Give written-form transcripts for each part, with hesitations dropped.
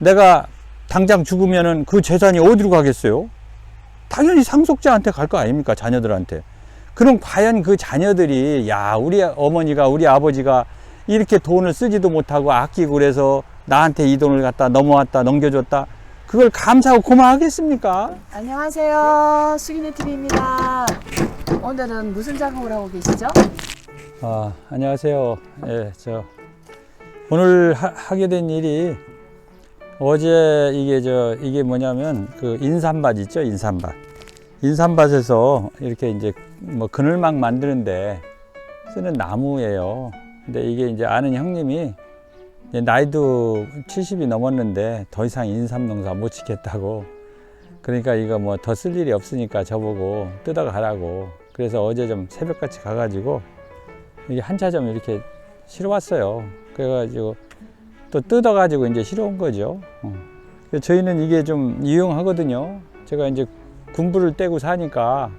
내가 당장 죽으면은 그 재산이 어디로 가겠어요? 당연히 상속자한테 갈 거 아닙니까? 자녀들한테. 그럼 과연 그 자녀들이, 야, 우리 어머니가, 우리 아버지가 이렇게 돈을 쓰지도 못하고 아끼고 그래서 나한테 이 돈을 갖다 넘어왔다, 넘겨줬다. 그걸 감사하고 고마워하겠습니까? 안녕하세요. 수기네 TV입니다. 오늘은 무슨 작업을 하고 계시죠? 안녕하세요. 예, 오늘 하게 된 일이 어제 이게 뭐냐면 그 인삼밭 있죠? 인삼밭에서 이렇게 이제 뭐 그늘막 만드는데 쓰는 나무예요. 근데 이게 이제 아는 형님이 이제 나이도 70이 넘었는데 더 이상 인삼 농사 못 짓겠다고, 그러니까 이거 뭐 더 쓸 일이 없으니까 저보고 뜯어가라고. 그래서 어제 좀 새벽같이 가가지고 이게 한 차 좀 이렇게 실어왔어요. 그래가지고 또 뜯어가지고 이제 실어온 거죠. 저희는 이게 좀 유용하거든요. 제가 이제 군부를 떼고 사니까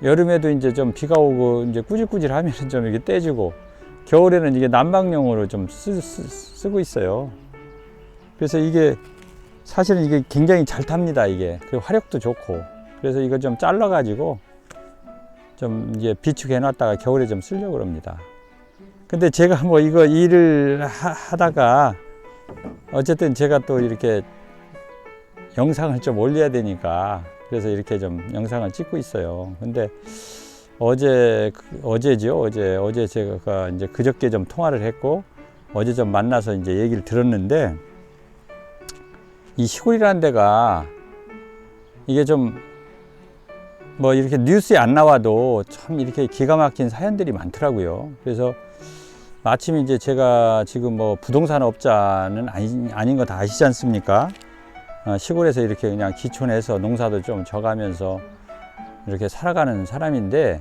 여름에도 이제 좀 비가 오고 이제 꾸질꾸질 하면 좀 이렇게 떼주고, 겨울에는 이게 난방용으로 좀 쓰고 있어요. 그래서 이게 사실은 이게 굉장히 잘 탑니다. 이게. 그리고 화력도 좋고. 그래서 이거 좀 잘라가지고 좀 이제 비축해 놨다가 겨울에 좀 쓰려고 합니다. 근데 제가 뭐 이거 일을 하다가 어쨌든 제가 또 이렇게 영상을 좀 올려야 되니까 그래서 이렇게 좀 영상을 찍고 있어요. 근데 어제 제가 이제 그저께 좀 통화를 했고 어제 좀 만나서 이제 얘기를 들었는데, 이 시골이라는 데가 이게 좀 뭐 이렇게 뉴스에 안 나와도 참 이렇게 기가 막힌 사연들이 많더라고요. 그래서 마침 이제 제가 지금 뭐 부동산 업자는 아닌 거 다 아시지 않습니까? 시골에서 이렇게 그냥 기촌해서 농사도 좀 져가면서 이렇게 살아가는 사람인데,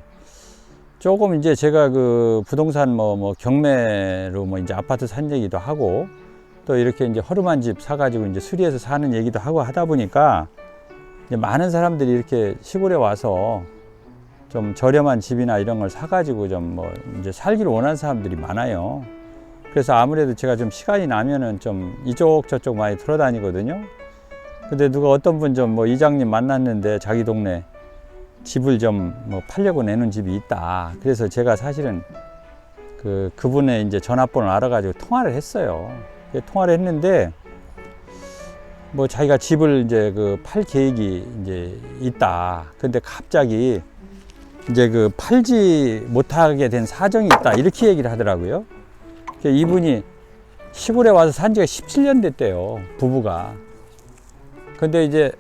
조금 이제 제가 그 부동산 뭐 경매로 뭐 이제 아파트 산 얘기도 하고 또 이렇게 이제 허름한 집 사가지고 이제 수리해서 사는 얘기도 하고 하다 보니까 이제 많은 사람들이 이렇게 시골에 와서 좀 저렴한 집이나 이런 걸 사가지고 좀 뭐 이제 살기를 원하는 사람들이 많아요. 그래서 아무래도 제가 좀 시간이 나면은 좀 이쪽 저쪽 많이 돌아다니거든요. 근데 누가 어떤 분 좀 뭐 이장님 만났는데 자기 동네 집을 좀 뭐 팔려고 내는 집이 있다. 그래서 제가 사실은 그분의 이제 전화번호를 알아가지고 통화를 했어요. 통화를 했는데 뭐 자기가 집을 이제 팔 계획이 이제 있다. 근데 갑자기 이제 팔지 못하게 된 사정이 있다. 이렇게 얘기를 하더라고요. 이분이 시골에 와서 산 지가 17년 됐대요. 부부가. 근데 이제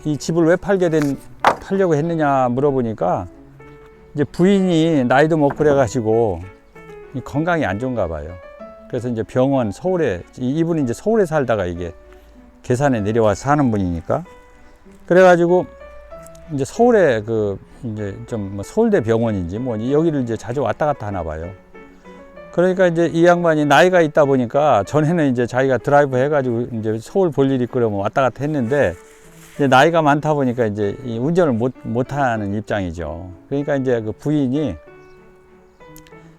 이 집을 왜 팔려고 했느냐 물어보니까 이제 부인이 나이도 먹고 그래가지고 건강이 안 좋은가 봐요. 그래서 이제 병원 서울에, 이분이 이제 서울에 살다가 이게 계산에 내려와서 사는 분이니까, 그래가지고 이제 서울에 이제 좀 뭐 서울대 병원인지 뭐 여기를 이제 자주 왔다 갔다 하나 봐요. 그러니까 이제 이 양반이 나이가 있다 보니까 전에는 이제 자기가 드라이브 해가지고 이제 서울 볼 일이 있고 왔다 갔다 했는데, 이제 나이가 많다 보니까 이제 이 운전을 못하는 입장이죠. 그러니까 이제 그 부인이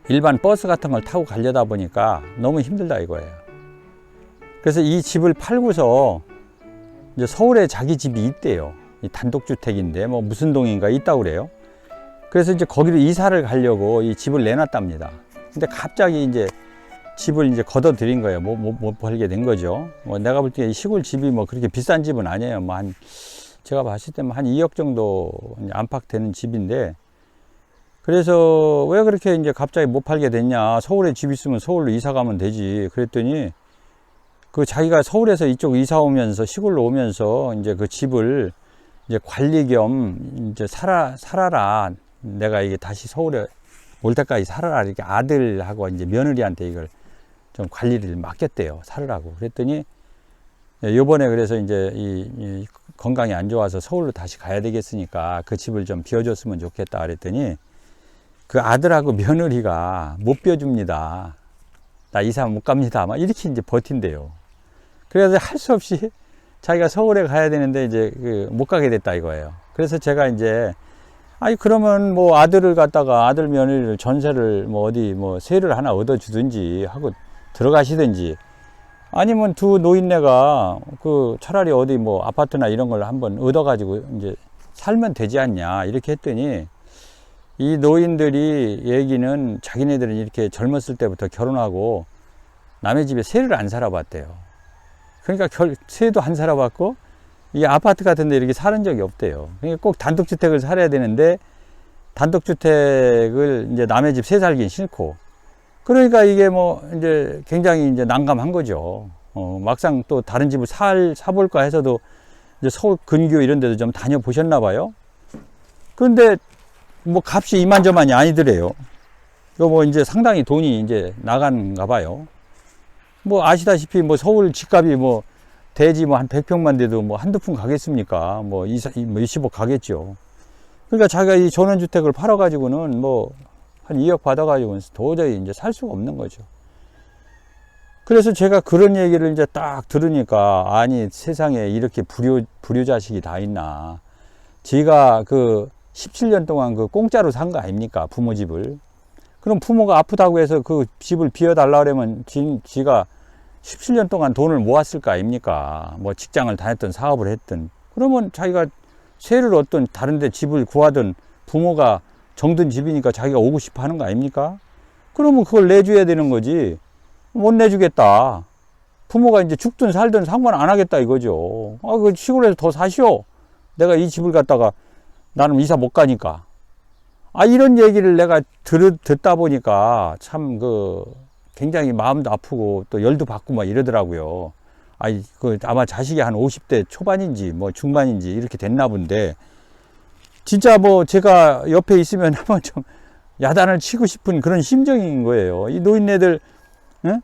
일반 버스 같은 걸 타고 가려다 보니까 너무 힘들다 이거예요. 그래서 이 집을 팔고서 이제 서울에 자기 집이 있대요. 이 단독주택인데 뭐 무슨 동인가 있다고 그래요. 그래서 이제 거기로 이사를 가려고 이 집을 내놨답니다. 근데 갑자기 이제 집을 이제 걷어들인 거예요. 못 팔게 된 거죠. 뭐 내가 볼 때 시골 집이 뭐 그렇게 비싼 집은 아니에요. 뭐 제가 봤을 때 한 2억 정도 안팎 되는 집인데, 그래서 왜 그렇게 이제 갑자기 못 팔게 됐냐. 서울에 집 있으면 서울로 이사 가면 되지. 그랬더니 자기가 서울에서 이쪽 이사 오면서 시골로 오면서 이제 그 집을 이제 관리 겸 이제 살아라. 내가 이게 다시 서울에 올 때까지 살아라. 이렇게 아들하고 이제 며느리한테 이걸 좀 관리를 맡겼대요. 살으라고. 그랬더니 요번에 그래서 이제 이 건강이 안 좋아서 서울로 다시 가야 되겠으니까 그 집을 좀 비워줬으면 좋겠다. 그랬더니 그 아들하고 며느리가 못 비워줍니다. 나 이사 못 갑니다. 막 이렇게 이제 버틴대요. 그래서 할 수 없이 자기가 서울에 가야 되는데 이제 못 가게 됐다 이거예요. 그래서 제가 이제 그러면 뭐 아들을 갖다가 아들 며느리를 전세를 뭐 어디 뭐 세를 하나 얻어 주든지 하고 들어가시든지, 아니면 두 노인네가 그 차라리 어디 뭐 아파트나 이런 걸 한번 얻어가지고 이제 살면 되지 않냐 이렇게 했더니 이 노인들이 얘기는 자기네들은 이렇게 젊었을 때부터 결혼하고 남의 집에 세를 안 살아봤대요. 그러니까 세도 안 살아봤고 이 아파트 같은 데 이렇게 사는 적이 없대요. 그러니까 꼭 단독주택을 살아야 되는데 단독주택을 이제 남의 집 세 살긴 싫고 그러니까 이게 뭐 이제 굉장히 이제 난감한 거죠. 막상 또 다른 집을 사볼까 해서도 이제 서울 근교 이런 데도 좀 다녀보셨나 봐요. 그런데 뭐 값이 이만저만이 아니더래요. 이거 뭐 이제 상당히 돈이 이제 나간가 봐요. 뭐 아시다시피 뭐 서울 집값이 뭐 대지 뭐 한 100평만 돼도 뭐 한두 푼 가겠습니까? 뭐 20억 가겠죠. 그러니까 자기가 이 전원주택을 팔아가지고는 뭐 한 2억 받아가지고는 도저히 이제 살 수가 없는 거죠. 그래서 제가 그런 얘기를 이제 딱 들으니까 아니 세상에 이렇게 불효자식이 다 있나. 지가 그 17년 동안 그 공짜로 산 거 아닙니까? 부모 집을. 그럼 부모가 아프다고 해서 그 집을 비워달라 그러면 지가 17년 동안 돈을 모았을 거 아닙니까? 뭐 직장을 다녔든 사업을 했든. 그러면 자기가 세를 얻든 다른 데 집을 구하든 부모가 정든 집이니까 자기가 오고 싶어 하는 거 아닙니까? 그러면 그걸 내줘야 되는 거지. 못 내주겠다. 부모가 이제 죽든 살든 상관 안 하겠다 이거죠. 아, 그 시골에서 더 사시오. 내가 이 집을 갖다가 나는 이사 못 가니까. 아, 이런 얘기를 내가 듣다 보니까 참 굉장히 마음도 아프고 또 열도 받고 막 이러더라고요. 아이, 아마 자식이 한 50대 초반인지 뭐 중반인지 이렇게 됐나 본데, 진짜 뭐 제가 옆에 있으면 한번 좀 야단을 치고 싶은 그런 심정인 거예요. 이 노인네들, 응?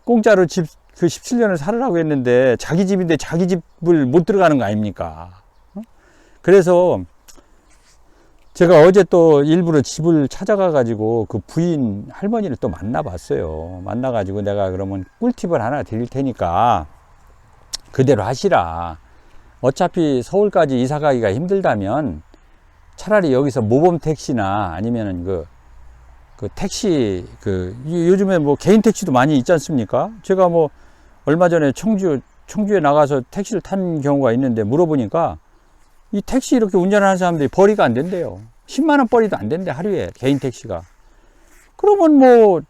공짜로 집, 17년을 살으라고 했는데 자기 집인데 자기 집을 못 들어가는 거 아닙니까? 그래서 제가 어제 또 일부러 집을 찾아가 가지고 그 부인 할머니를 또 만나 봤어요. 만나 가지고 내가 그러면 꿀팁을 하나 드릴 테니까 그대로 하시라. 어차피 서울까지 이사 가기가 힘들다면 차라리 여기서 모범 택시나 아니면은 그 택시, 요즘에 뭐 개인 택시도 많이 있지 않습니까? 제가 뭐 얼마 전에 청주에 나가서 택시를 탄 경우가 있는데 물어보니까 이 택시 이렇게 운전하는 사람들이 벌이가 안 된대요. 10만원 벌이도 안 된대, 하루에, 개인 택시가. 그러면 뭐,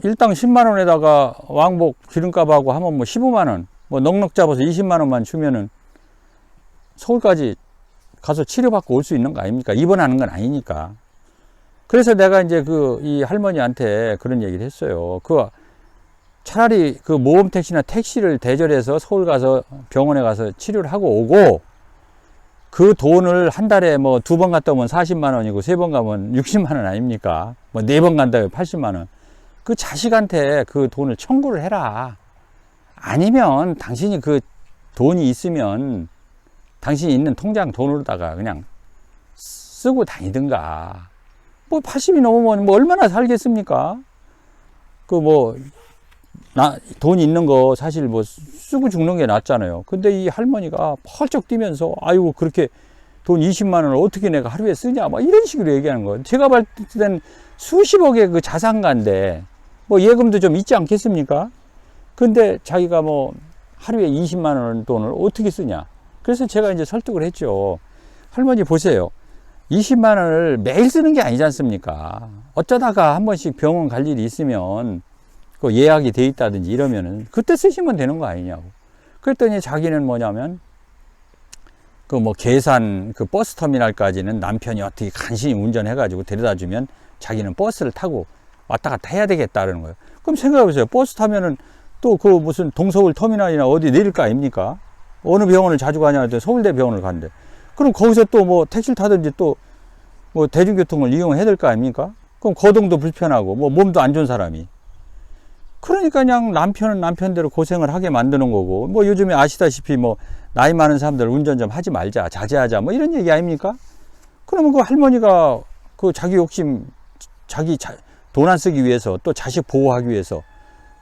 일당 10만원에다가 왕복 기름값하고 하면 뭐 15만원, 뭐 넉넉 잡아서 20만원만 주면은 서울까지 가서 치료받고 올 수 있는 거 아닙니까? 입원하는 건 아니니까. 그래서 내가 이제 이 할머니한테 그런 얘기를 했어요. 차라리 그 모범 택시나 택시를 대절해서 서울 가서 병원에 가서 치료를 하고 오고, 그 돈을 한 달에 뭐 2번 갔다 오면 40만 원이고 3번 가면 60만 원 아닙니까? 뭐 4번 간다 면 80만 원. 그 자식한테 그 돈을 청구를 해라. 아니면 당신이 그 돈이 있으면 당신이 있는 통장 돈으로다가 그냥 쓰고 다니든가. 뭐 80이 넘으면 뭐 얼마나 살겠습니까? 돈이 있는 거 사실 뭐 쓰고 죽는 게 낫잖아요. 근데 이 할머니가 펄쩍 뛰면서 아이고 그렇게 돈 20만 원을 어떻게 내가 하루에 쓰냐 막 이런 식으로 얘기하는 거예요. 제가 봤을 땐 수십억의 그 자산가인데 뭐 예금도 좀 있지 않겠습니까? 근데 자기가 뭐 하루에 20만 원 돈을 어떻게 쓰냐. 그래서 제가 이제 설득을 했죠. 할머니 보세요. 20만 원을 매일 쓰는 게 아니지 않습니까? 어쩌다가 한 번씩 병원 갈 일이 있으면 그 예약이 돼 있다든지 이러면은 그때 쓰시면 되는 거 아니냐고. 그랬더니 자기는 뭐냐면 계산 버스 터미널까지는 남편이 어떻게 간신히 운전해 가지고 데려다 주면 자기는 버스를 타고 왔다 갔다 해야 되겠다는 거예요. 그럼 생각해 보세요. 버스 타면은 또 무슨 동서울 터미널이나 어디 내릴 거 아닙니까? 어느 병원을 자주 가냐 했더니 서울대 병원을 간대. 그럼 거기서 또 뭐 택시를 타든지 또 뭐 대중교통을 이용해야 될 거 아닙니까? 그럼 거동도 불편하고 뭐 몸도 안 좋은 사람이. 그러니까 그냥 남편은 남편대로 고생을 하게 만드는 거고, 뭐 요즘에 아시다시피 뭐 나이 많은 사람들 운전 좀 하지 말자, 자제하자, 뭐 이런 얘기 아닙니까? 그러면 그 할머니가 자기 욕심, 돈 안 쓰기 위해서 또 자식 보호하기 위해서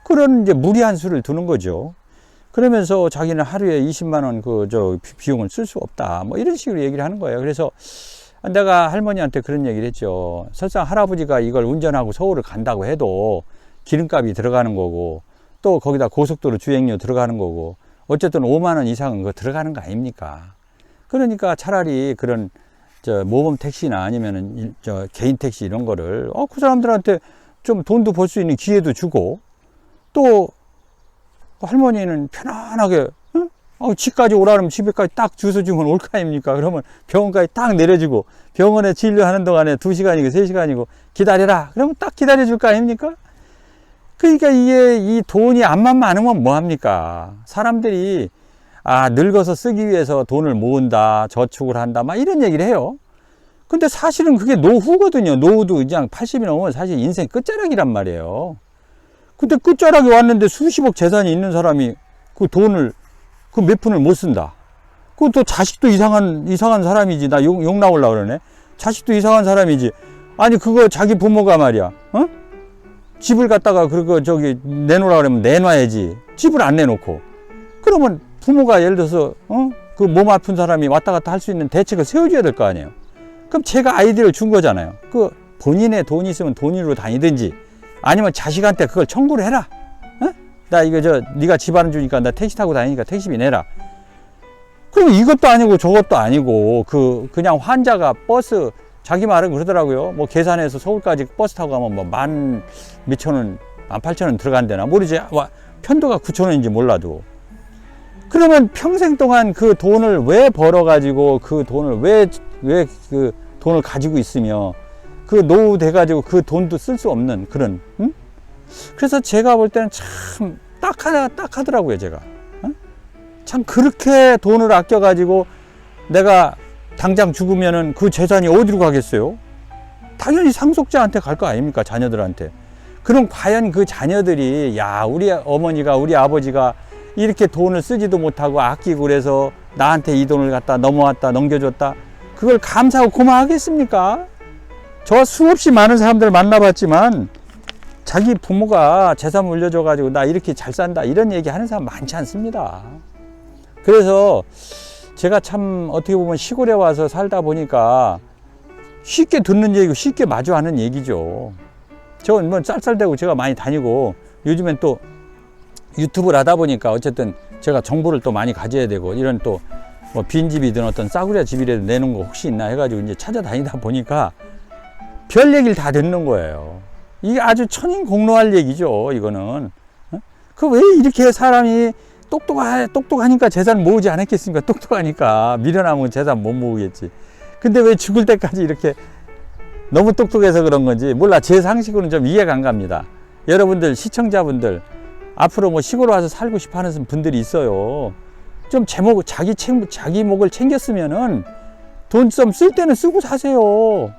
그런 이제 무리한 수를 두는 거죠. 그러면서 자기는 하루에 20만 원 비용을 쓸 수 없다, 뭐 이런 식으로 얘기를 하는 거예요. 그래서 내가 할머니한테 그런 얘기를 했죠. 설상 할아버지가 이걸 운전하고 서울을 간다고 해도 기름값이 들어가는 거고 또 거기다 고속도로 주행료 들어가는 거고 어쨌든 5만 원 이상은 그거 들어가는 거 아닙니까? 그러니까 차라리 그런 저 모범 택시나 아니면은 저 개인 택시 이런 거를 그 사람들한테 좀 돈도 벌 수 있는 기회도 주고 또 할머니는 편안하게 집까지 오라면 집에까지 딱 주소 주면 올 거 아닙니까? 그러면 병원까지 딱 내려주고 병원에 진료하는 동안에 2시간이고 3시간이고 기다려라. 그러면 딱 기다려줄 거 아닙니까? 그러니까 이게 이 돈이 암만 많으면 뭐합니까? 사람들이 늙어서 쓰기 위해서 돈을 모은다, 저축을 한다, 막 이런 얘기를 해요. 근데 사실은 그게 노후거든요. 노후도 그냥 80이 넘으면 사실 인생 끝자락이란 말이에요. 근데 끝자락에 왔는데 수십억 재산이 있는 사람이 그 돈을 그 몇 푼을 못 쓴다. 그것도 자식도 이상한 사람이지. 나 욕 나오려고 그러네. 자식도 이상한 사람이지. 아니, 그거 자기 부모가 말이야. 집을 갖다가 그거 내놓으라 그러면 내놔야지. 집을 안 내놓고. 그러면 부모가 예를 들어서, 그 몸 아픈 사람이 왔다 갔다 할 수 있는 대책을 세워줘야 될 거 아니에요. 그럼 제가 아이디어를 준 거잖아요. 그 본인의 돈이 있으면 돈으로 다니든지 아니면 자식한테 그걸 청구를 해라. 나 이거 네가 집 안 주니까 나 택시 타고 다니니까 택시비 내라. 그럼 이것도 아니고 저것도 아니고 그냥 환자가 버스 자기 말은 그러더라고요. 뭐 계산해서 서울까지 버스 타고 가면 뭐 12,000원, 18,000원 들어간대나 모르지. 편도가 9,000원인지 몰라도. 그러면 평생 동안 그 돈을 왜 벌어가지고 그 돈을 왜 그 돈을 가지고 있으며 그 노후 돼가지고 그 돈도 쓸 수 없는 그런, 그래서 제가 볼 때는 참 딱하더라고요, 제가. 참 그렇게 돈을 아껴가지고 내가 당장 죽으면은 그 재산이 어디로 가겠어요? 당연히 상속자한테 갈 거 아닙니까? 자녀들한테. 그럼 과연 그 자녀들이 우리 어머니가 우리 아버지가 이렇게 돈을 쓰지도 못하고 아끼고 그래서 나한테 이 돈을 갖다 넘겨줬다. 그걸 감사하고 고마워하겠습니까? 저 수없이 많은 사람들 만나봤지만 자기 부모가 재산 물려줘가지고 나 이렇게 잘 산다 이런 얘기 하는 사람 많지 않습니다. 그래서 제가 참 어떻게 보면 시골에 와서 살다 보니까 쉽게 듣는 얘기고 쉽게 마주하는 얘기죠. 저는 뭐 쌀쌀대고 제가 많이 다니고 요즘엔 또 유튜브를 하다 보니까 어쨌든 제가 정보를 또 많이 가져야 되고 이런 또 뭐 빈집이든 어떤 싸구려 집이라도 내는 거 혹시 있나 해가지고 이제 찾아다니다 보니까 별 얘기를 다 듣는 거예요. 이게 아주 천인공노할 얘기죠, 이거는. 그 왜 이렇게 사람이 똑똑하니까 재산 모으지 않았겠습니까? 똑똑하니까. 미련하면 재산 못 모으겠지. 근데 왜 죽을 때까지 이렇게 너무 똑똑해서 그런 건지 몰라. 제 상식으로는 좀 이해가 안 갑니다. 여러분들, 시청자분들, 앞으로 뭐 시골 와서 살고 싶어 하는 분들이 있어요. 좀 자기 목을 챙겼으면은 돈 좀 쓸 때는 쓰고 사세요.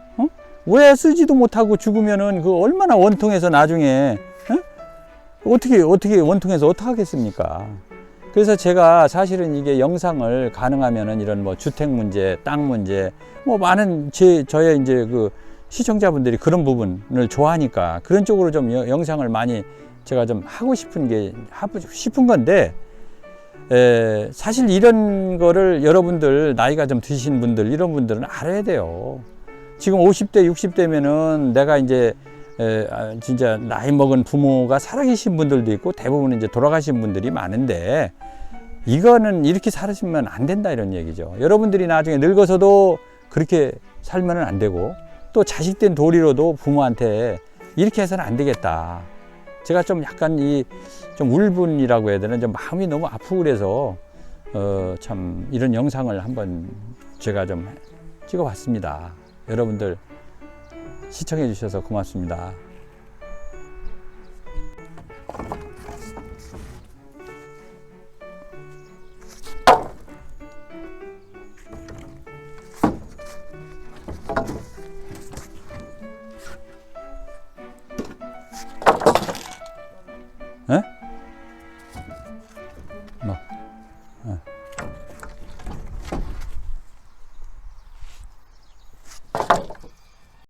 왜 쓰지도 못하고 죽으면은 그 얼마나 원통해서 나중에 어떻게 원통해서 어떻게 하겠습니까? 그래서 제가 사실은 이게 영상을 가능하면은 이런 뭐 주택 문제, 땅 문제, 뭐 많은 저의 이제 그 시청자분들이 그런 부분을 좋아하니까 그런 쪽으로 좀 영상을 많이 제가 좀 하고 싶은 건데, 사실 이런 거를 여러분들 나이가 좀 드신 분들 이런 분들은 알아야 돼요. 지금 50대 60대면은 내가 이제 진짜 나이 먹은 부모가 살아계신 분들도 있고 대부분 이제 돌아가신 분들이 많은데 이거는 이렇게 살으시면 안 된다 이런 얘기죠. 여러분들이 나중에 늙어서도 그렇게 살면 안 되고 또 자식된 도리로도 부모한테 이렇게 해서는 안 되겠다. 제가 좀 약간 좀 울분이라고 해야 되나, 좀 마음이 너무 아프고 그래서 참 이런 영상을 한번 제가 좀 찍어봤습니다. 여러분들 시청해 주셔서 고맙습니다.